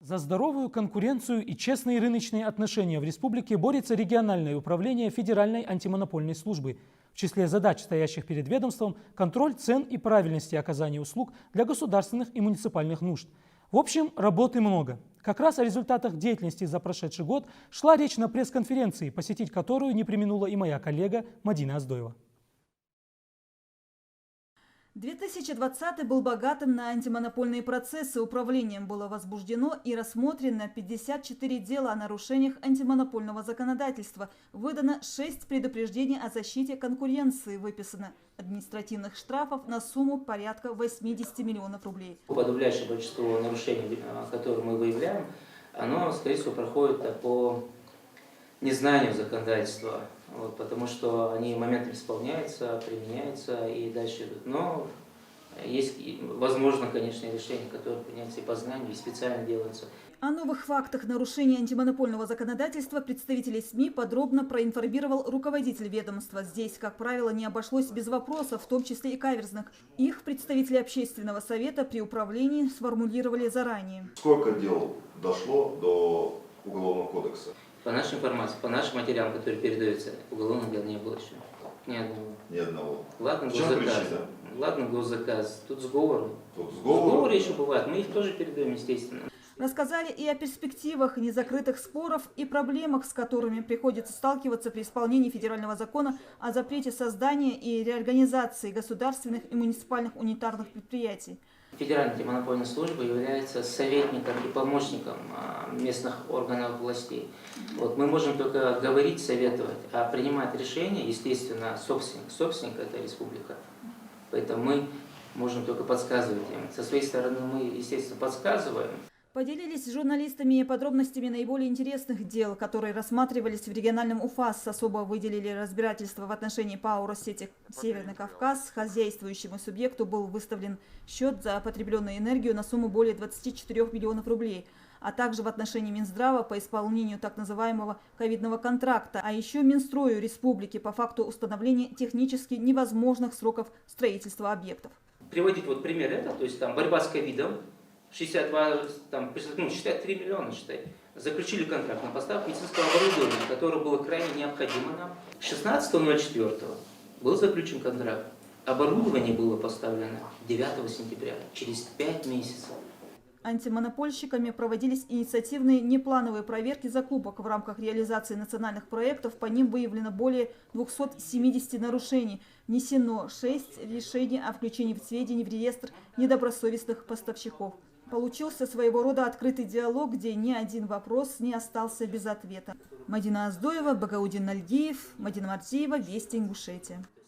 За здоровую конкуренцию и честные рыночные отношения в республике борется региональное управление Федеральной антимонопольной службы. В числе задач, стоящих перед ведомством, контроль цен и правильности оказания услуг для государственных и муниципальных нужд. В общем, работы много. Как раз о результатах деятельности за прошедший год шла речь на пресс-конференции, посетить которую не преминула и моя коллега Мадина Оздоева. 2020 был богатым на антимонопольные процессы. Управлением было возбуждено и рассмотрено 54 дела о нарушениях антимонопольного законодательства. Выдано 6 предупреждений о защите конкуренции. Выписано административных штрафов на сумму порядка 80 миллионов рублей. Подавляющее большинство нарушений, которые мы выявляем, оно, скорее всего, проходит по незнанию законодательства. Потому что они моментами исполняются, применяются и дальше идут. Но есть, возможно, конечно, решения, которые приняются и по знанию, и специально делаются. О новых фактах нарушения антимонопольного законодательства представителей СМИ подробно проинформировал руководитель ведомства. Здесь, как правило, не обошлось без вопросов, в том числе и каверзных. Их представители общественного совета при управлении сформулировали заранее. Сколько дел дошло до Уголовного кодекса? По нашей информации, по нашим материалам, которые передаются, уголовных дел не было еще. Ни одного. Ни одного. Ладно, В чем госзаказ. причина? Ладно, госзаказ. Тут сговоры. Сговоры? Сговоры еще бывают, мы их тоже передаем, естественно. Рассказали и о перспективах незакрытых споров и проблемах, с которыми приходится сталкиваться при исполнении федерального закона о запрете создания и реорганизации государственных и муниципальных унитарных предприятий. Федеральная антимонопольная служба является советником и помощником местных органов властей. Мы можем только говорить, советовать, а принимать решения, естественно, собственник. Собственник – это республика. Поэтому мы можем только подсказывать им. Со своей стороны мы, естественно, подсказываем. Поделились с журналистами подробностями наиболее интересных дел, которые рассматривались в региональном УФАС. Особо выделили разбирательство в отношении ПАО «Россетек Северный Кавказ». Хозяйствующему субъекту был выставлен счет за потребленную энергию на сумму более 24 миллионов рублей, а также в отношении Минздрава по исполнению так называемого ковидного контракта, а еще Минстрою республики по факту установления технически невозможных сроков строительства объектов. Приводить пример это, то есть борьба с ковидом. 63 миллиона, считай, заключили контракт на поставку медицинского оборудования, которое было крайне необходимо нам. 16.04 был заключен контракт. Оборудование было поставлено 9 сентября, через 5 месяцев. Антимонопольщиками проводились инициативные неплановые проверки закупок. В рамках реализации национальных проектов по ним выявлено более 270 нарушений. Внесено 6 решений о включении в сведения в реестр недобросовестных поставщиков. Получился своего рода открытый диалог, где ни один вопрос не остался без ответа. Мадина Оздоева, Багаудин Нальгиев, Мадина Мартиева, Вести Ингушетия.